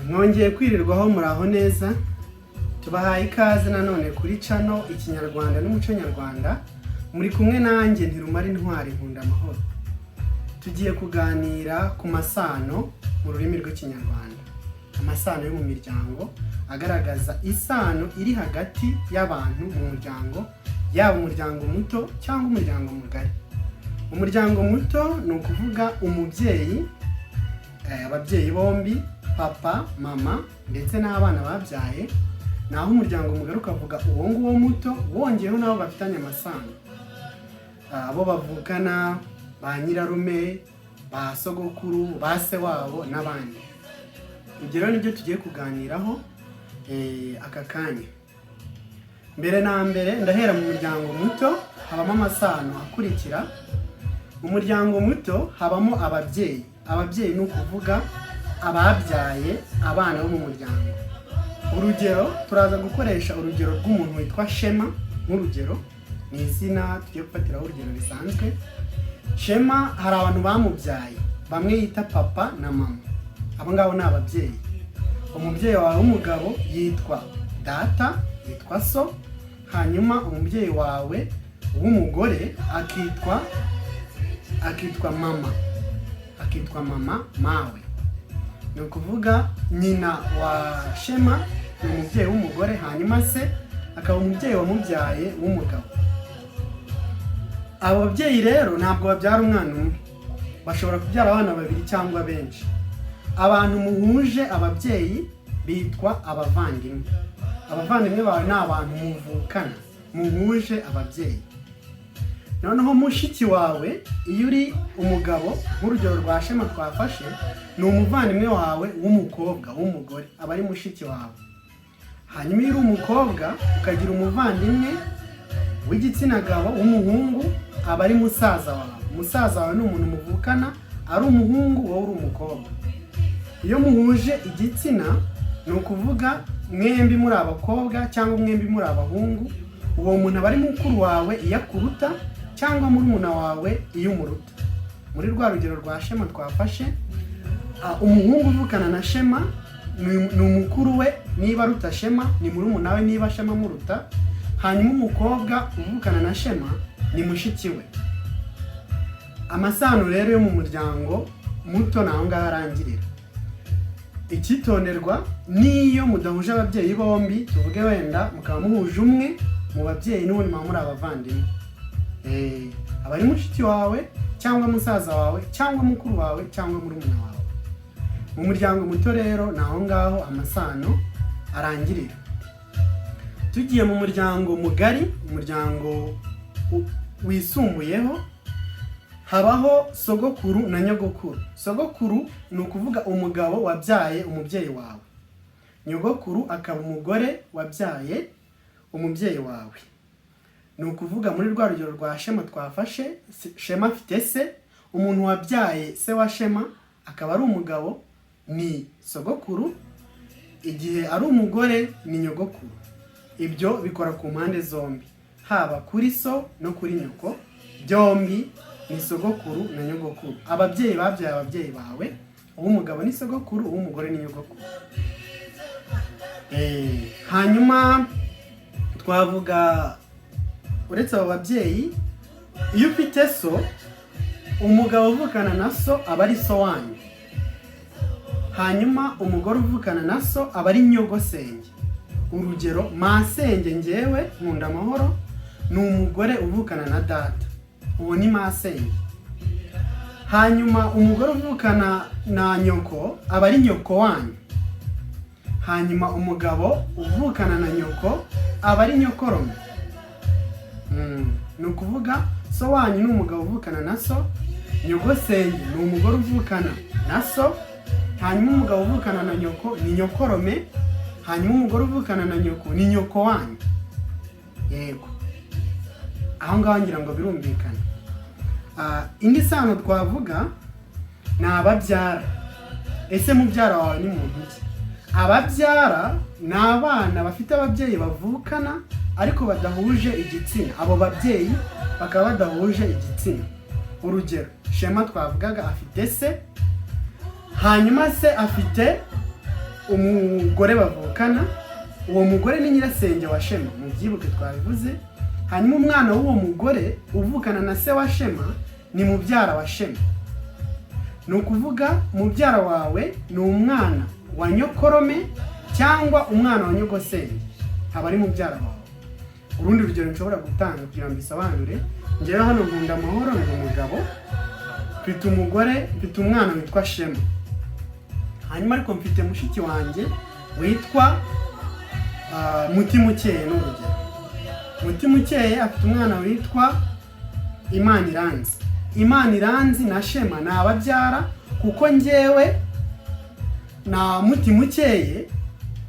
mwongeye kwirirwaho muraho neza. Tubahaye ikaze nanone kuri channel Ikinyarwanda n'umuco nyarwanda. Muri kumwe nanjye Ntirumara Intwari Nkunda Amahoro. Tugiye kuganira ku masano mu rurimi rw'Ikinyarwanda. Amasano yo mu miryango agaragaza isano iri hagati y'abantu mu muryango, yaba umuryango muto cyangwa umuryango mugari. Umuryango muto ni ukuvuga umubyeyi, ababyeyi bombi, papa, mama ndetse n'abana babyaye. Naho umuryango mugari ukavuga uwo nguwo muto wongeyeho nabo bafitanye amasano, abo bavukana, ba nyirarume, ba sogokuru, ba se wabo n'abandi. Ibyo rero nibyo tugiye kuganiraho aka kanya. Mbere na mbere ndahera mu muryango muto, habamo amasano akurikira. Mu muryango muto habamo ababyeyi. Ababyeyi ni ukuvuga ababyaye abana bo mu muryango. Urugero, turaza gukoresha urugero rw'umuntu witwa Shema nk'urugero. Ni izina tugiye gufatiraho urugero bisanzwe. Shema hari abantu bamubyaye, bamwe yita papa na mama. Abo ngabo ni ababyeyi. Umubyeyi wawe w'umugabo yitwa data, yitwa so. Hanyuma umubyeyi wawe w'umugore akitwa mama. Akitwa mama mawe. Ni ukuvuga nyina wa Shema ni umubyeyi w'umugore, hanyuma se akaba umubyeyi wamubyaye w'umugabo. Abo babyeyi rero ntabwo babyara umwana umwe, bashobora kubyara abana babiri cyangwa benshi. Abantu muhuje ababyeyi bitwa abavandimwe. Abavandimwe bawe ni abantu muvukana, muhuje ababyeyi. Noneho mushiki wawe, iyo uri umugabo, nk'urugero rwa Shema twafashe, ni umuvandimwe wawe w'umukobwa, w'umugore, aba ari mushiki wawe. Hanyuma iyo uri umukobwa ukagira umuvandimwe w'igitsina gabo w'umuhungu, aba ari musaza wawe. Musaza wawe ni umuntu muvukana, ari umuhungu, wowe uri umukobwa. Iyo muhuje igitsina ni ukuvuga mwembi muri abakobwa cyangwa mwembi muri abahungu, uwo muntu aba ari mukuru wawe iyo akuruta, cyangwa murumuna wawe iyo umuruta. Muri rwa rugero rwa Shema twafashe, umuhungu uvukana na Shema ni umukuru we niba aruta Shema, ni murumuna we niba Shema amuruta. Hanyuma umukobwa uvukana na Shema ni mushiki we. Amasano rero yo mu muryango muto naho ngaho arangirira. Ikitonderwa niyo mudahuje ababyeyi bombi, tuvuge wenda mukaba muhuje umwe mu babyeyi n'ubundi muba muri abavandimwe. Aba ari mushiki wawe cyangwa musaza wawe cyangwa mukuru wawe cyangwa murumuna wawe. Mu muryango muto rero naho ngaho amasano arangirira. Tugiye mu muryango mugari, umuryango wisumbuyeho, habaho sogokuru na nyogokuru. Sogokuru ni ukuvuga umugabo wabyaye umubyeyi wawe. Nyogokuru akaba umugore wabyaye umubyeyi wawe. Ni ukuvuga muri rwa rugero rwa Shema twafashe, Shema afite se, umuntu wabyaye se wa Shema akaba ari umugabo ni sogokuru, igihe ari umugore ni nyogokuru. Ibyo bikora ku mpande zombi, haba kuri so no kuri nyoko, byombi ni sogokuru na nyogokuru. Ababyeyi babyaye ababyeyi bawe, uw'umugabo ni sogokuru, uw'umugore ni nyogokuru. Hanyuma twavuga uretse abo babyeyi, iyo ufite so, umugabo uvukana na so aba ari so wanyu. Hanyuma umugore uvukana na so aba ari nyogosenge. Urugero, masenge njyewe Nkunda Amahoro ni umugore uvukana na data, uwo ni masenge. Hanyuma umugore uvukana na nyoko aba ari nyoko wanyu. Hanyuma umugabo uvukana na nyoko aba ari nyokorome. Ni ukuvuga so wanyu ni umugabo uvukana na so, nyogosenge ni umugore uvukana na so, hanyuma umugabo uvukana na nyoko ni nyokorome, hanyuma umugore uvukana na nyoko ni nyoko wanyu. Yego, aho ngaho ngira ngo birumvikana. Indi sano twavuga ni ababyara. Ese mubyara wawe ni muntu ki? Ababyara ni abana bafite ababyeyi bavukana ariko badahuje igitsina. Abo babyeyi bakaba badahuje igitsina. Urugero, Shema twavugaga afite se, hanyuma se afite umugore bavukana, uwo mugore ni nyirasenge wa Shema, mu byibuke twabivuze. Hanyuma umwana w'uwo mugore uvukana na se wa Shema ni mubyara wa Shema. Ni ukuvuga mubyara wawe ni umwana wa nyokorome cyangwa umwana wa nyogosenge, haba ari mubyara wawe. Urundi rugero nshobora gutanga kugira ngo bisobanure, njyewe hano Nkundamahoro ni umugabo, mfite umugore, mfite umwana witwa Shema. Hanyuma ariko mfite mushiki wanjye witwa Mutimukeye n'urugero. Mutimukeye afite umwana witwa Imaniranzi. Imaniranzi na Shema ni ababyara, kuko njyewe na Mutimukeye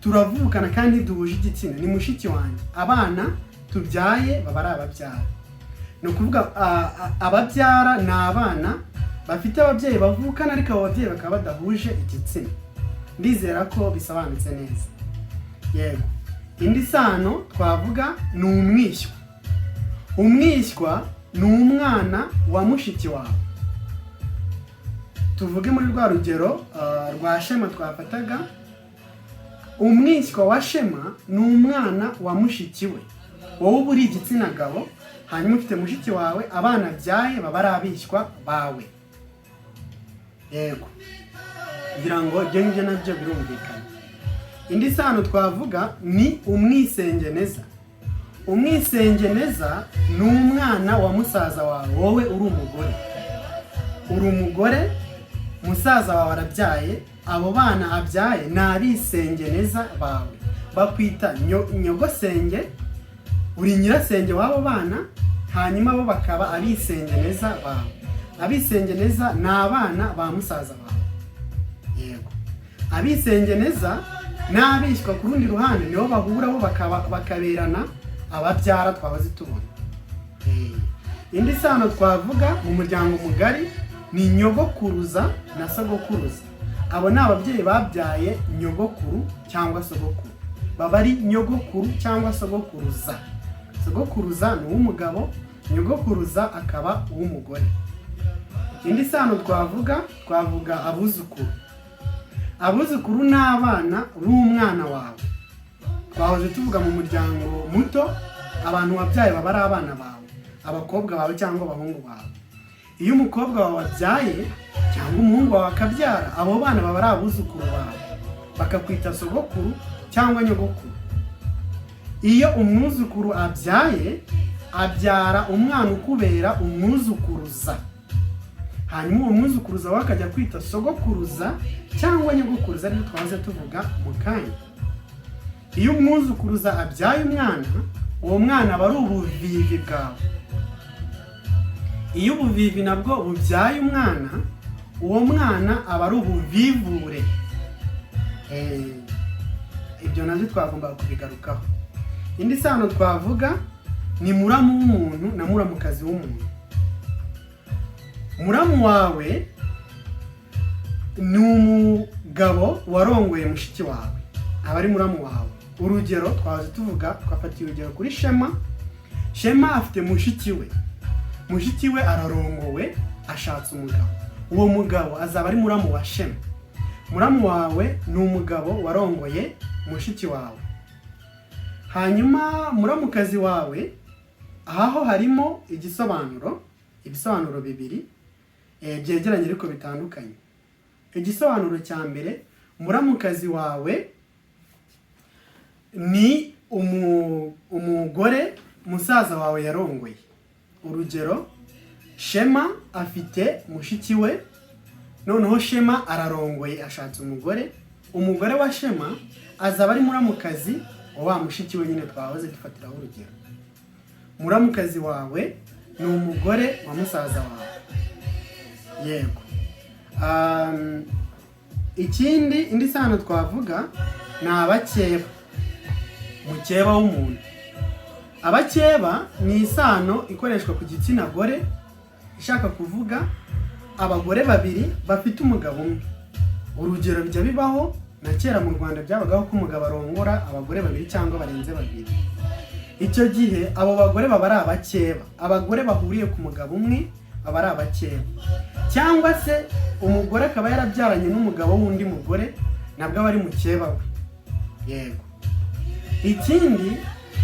turavukana kandi duhuje igitsina, ni mushiki wanjye. Abana tubyaye baba ari ababyara. Ni ukuvuga ababyara ni abana bafite ababyeyi bavukana ariko abo babyeyi bakaba badahuje igitsina. Ndizera ko bisobanutse neza. Yego. Indi sano twavuga ni umwishywa. Umwishywa ni umwana wa mushiki wawe. Tuvuge muri rwa rugero rwa Shema twafataga, umwishywa wa Shema ni umwana wa mushiki we. Wowe uri igitsina gabo, hanyuma ufite mushiki wawe, abana byaye baba ari abishywa bawe. Yego. Ngira ngo ibyo ngibyo nabyo birumvikana. Indi sano twavuga ni umwisengeneza. Umwisengeneza ni umwana wa musaza wawe, wowe uri umugore. Uri umugore, musaza wawe arabyaye, abo bana abyaye ni abisengeneza bawe. Bakwita nyogosenge, uri nyirasenge w'abo bana, hanyuma bo bakaba abisengeneza bawe. Abisengeneza ni abana ba musaza wawe. Yego. Abisengeneza n'abishywa ku rundi ruhande nibo bahura bo bakaberana ababyara twabaze tubona. Indi sano twavuga mu muryango mugari ni nyogokuruza na sogokuruza. Abo ni ababyeyi babyaye nyogokuru cyangwa sogokuru. Baba ari nyogokuru cyangwa sogokuruza. Sogokuruza ni uw'umugabo, nyogokuruza akaba uw'umugore. Indi sano twavuga abuzukuru. Abuzukuru ni abana b'umwana wawe. Twahoze tuvuga mu muryango muto, abantu wabyaye baba ari abana bawe, abakobwa bawe cyangwa abahungu bawe. Iyo umukobwa wawe wabyaye cyangwa umuhungu wawe akabyara, abo bana baba ari abuzukuru bawe, bakakwita sogokuru cyangwa nyogokuru. Iyo umwuzukuru abyaye, abyara umwana ukubera umwuzukuruza, hanyuma uwo mwuzukuruza we akajya kwita sogokuruza cyangwa nyogokuruza, ariko twaze tuvuga mu kanya. Iyo umwuzukuruza abyaye umwana, uwo mwana aba ari ubuvivi bwawe. Iyo ubuvivi nabwo bubyaye umwana, uwo mwana aba ari ubuvivure. Ibyo nabyo twagomba kubigarukaho. Indi sano twavuga ni muramu w'umuntu na muramukazi w'umuntu. Muramu wawe ni umugabo warongoye mushiki wawe, aba ari muramu wawe. Urugero twaje tuvuga, twafatiye urugero kuri Shema. Shema afite mushiki we, mushiki we ararongowe, ashatse umugabo. Uwo mugabo azaba ari muramu wa Shema. Muramu wawe ni umugabo warongoye mushiki wawe. Hanyuma muramukazi wawe, aho harimo ibisobanuro bibiri byegeranye ariko bitandukanye. Igisobanuro cya mbere, muramukazi wawe ni umugore musaza wawe yarongoye. Urugero, Shema afite mushiki we, noneho Shema ararongoye, ashatse umugore. Umugore wa Shema azaba ari muramukazi wa mushiki we nyine twahoze dufatiraho urugero. Muramukazi wawe ni umugore wa musaza wawe. Yego. Indi sano twavuga ni abakeba. Mukeba w'umuntu. Abakeba ni isano ikoreshwa ku gitsina gore, ishaka kuvuga abagore babiri bafite umugabo umwe. Urugero bijya bibaho, na kera mu Rwanda byabagaho ko umugabo arongora abagore babiri cyangwa barenze babiri. Icyo gihe abo bagore baba ari abakeba. Abagore bahuriye ku mugabo umwe baba ari abakeba. Cyangwa se umugore akaba yarabyaranye n'umugabo w'undi mugore, nabwo aba ari mukeba we. Yego. Ikindi,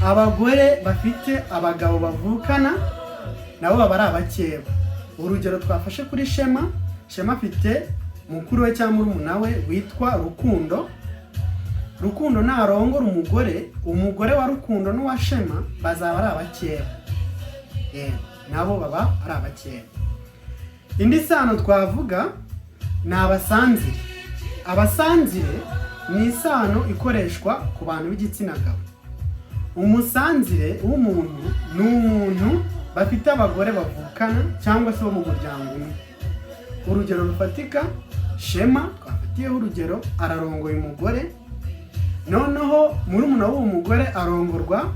abagore bafite abagabo bavukana nabo baba ari abakeba. Urugero twafashe kuri Shema afite mukuru we cyangwa murumuna we witwa Rukundo narongora umugore wa Rukundo n'uwa Shema bazaba ari abakeba. Nabo baba ari abakeba. Indi sano twavuga ni abasanzire. Abasanzire ni isano ikoreshwa ku bantu b'igitsina gabo. Umusanzire w'umuntu ni umuntu bafite abagore bavukana cyangwa se bo mu muryango umwe. Urugero rufatika, Shema twafatiyeho urugero, ararongoye umugore, noneho murumuna w'uwo mugore arongorwa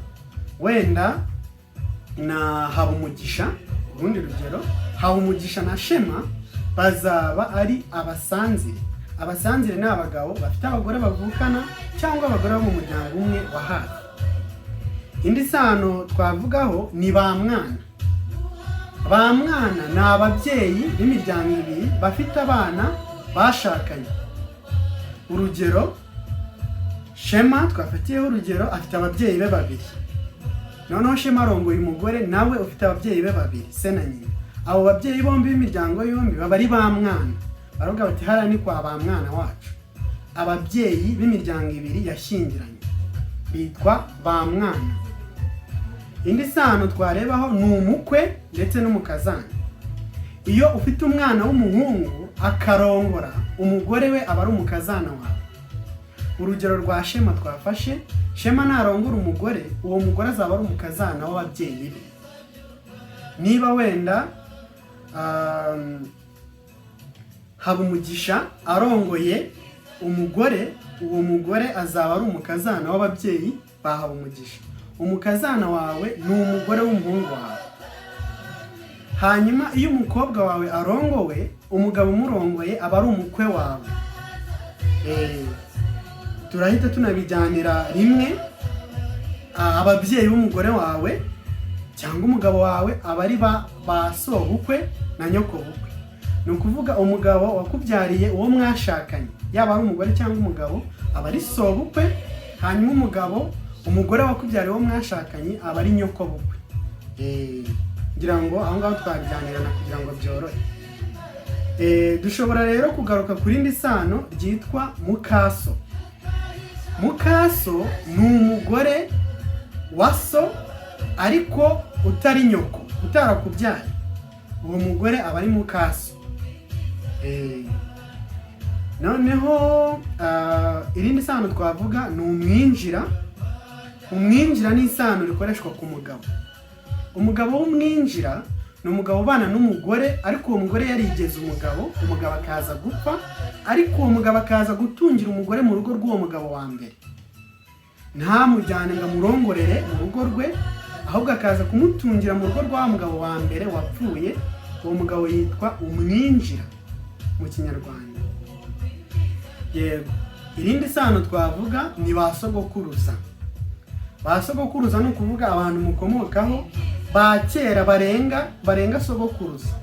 wenda na Habumugisha. Urundi rugero, Habumugisha na Shema bazaba ari abasanzire. Abasanzire ni abagabo bafite abagore bavukana cyangwa abagore bo mu muryango umwe wa hafi. Indi sano twavugaho ni ba mwana. Ba mwana ni ababyeyi b'imiryango ibiri bafite abana bashakanye. Urugero, Shema twafatiyeho urugero, afite ababyeyi be babiri. Noneho Shema arongoye umugore nawe ufite ababyeyi be babiri, se na nyina. Abo babyeyi bombi b'imiryango yombi baba ari ba mwana. Baravuga bati hariya ni kwa ba mwana wacu. Ababyeyi b'imiryango ibiri yashyingiranye bitwa ba mwana. Indi sano twarebaho ni umukwe ndetse n'umukazana. Iyo ufite umwana w'umuhungu akarongora umugore we aba ari umukazana wawe. Urugero rwa Shema twafashe, Shema narongora umugore, uwo mugore azaba ari umukazana w'ababyeyi be. Niba wenda Habumugisha arongoye umugore, uwo mugore azaba ari umukazana w'ababyeyi ba Habumugisha. Umukazana wawe ni umugore w'umuhungu wawe. Hanyuma iyo umukobwa wawe arongowe, umugabo umurongoye aba ari umukwe wawe. Turahita tunabijyanira rimwe, ababyeyi b'umugore wawe cyangwa umugabo wawe aba ari ba sobukwe na nyokobukwe. Ni ukuvuga umugabo wakubyariye uwo mwashakanye, yaba ari umugore cyangwa umugabo, aba ari sobukwe. Hanyuma umugore wakubyariye uwo mwashakanye aba ari nyokobukwe. Ngira ngo aho ngaho twabijyanirana kugira ngo byorohe. Dushobora rero kugaruka kuri indi sano ryitwa mukaso. Mukaso ni umugore wa so ariko utari nyoko, utarakubyaye. Uwo mugore aba ari mukaso. Noneho irindi sano twavuga ni umwinjira. Umwinjira ni isano rikoreshwa ku mugabo. Umugabo w'umwinjira ni umugabo ubana n'umugore, ariko uwo mugore yarigeze umugabo akaza gupfa, ariko uwo mugabo akaza gutungira umugore mu rugo rw'uwo mugabo wa mbere. Ntamujyane ngo amurongorere mu rugo rwe, ahubwo akaza kumutungira mu rugo rwa mugabo wa mbere wapfuye. Uwo mugabo yitwa umwinjira mu Kinyarwanda. Yego. Irindi sano twavuga ni ba sogokuruza. Ba sogokuruza ni ukuvuga abantu mukomokaho ba kera barenga sogokuruza.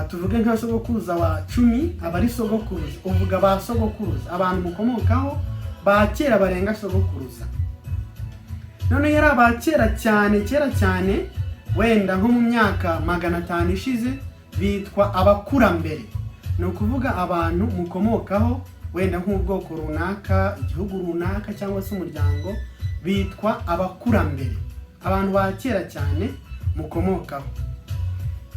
Tuvuge nka sogokuruza wa 10 aba ari sogokuruza. Uvuga ba sogokuruza, abantu mukomokaho ba kera barenga sogokuruza. None yari aba kera cyane wenda nko mu myaka 500 ishize bitwa abakurambere. Ni ukuvuga abantu mukomokaho wenda nk'ubwoko runaka, igihugu runaka cyangwa se umuryango, bitwa abakurambere. Abantu ba kera cyane mukomokaho.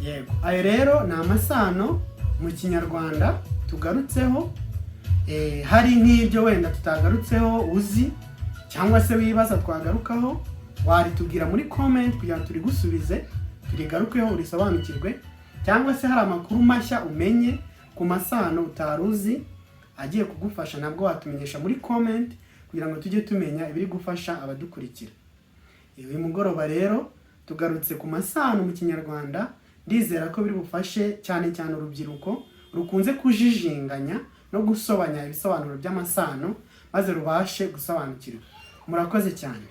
Yego. Ayo rero ni amasano mu Kinyarwanda tugarutseho. Hari nk'ibyo wenda tutagarutseho uzi cyangwa se wibaza twagarukaho, waritubwira muri comment kugira ngo turi gusubize, turigarukeho urisobanukirwe, cyangwa se hari amakuru mashya umenye ku masano utaruzi agiye kugufasha, nabwo watumenyesha muri comment kugira ngo tujye tumenya ibiri gufasha abadukurikira. Uyu mugoroba rero tugarutse ku masano mu Kinyarwanda. Ndizera ko biri bufashe cyane urubyiruko rukunze kujijinganya no gusobanya ibisobanuro by'amasano, maze rubashe gusobanukirwa. Murakoze cyane.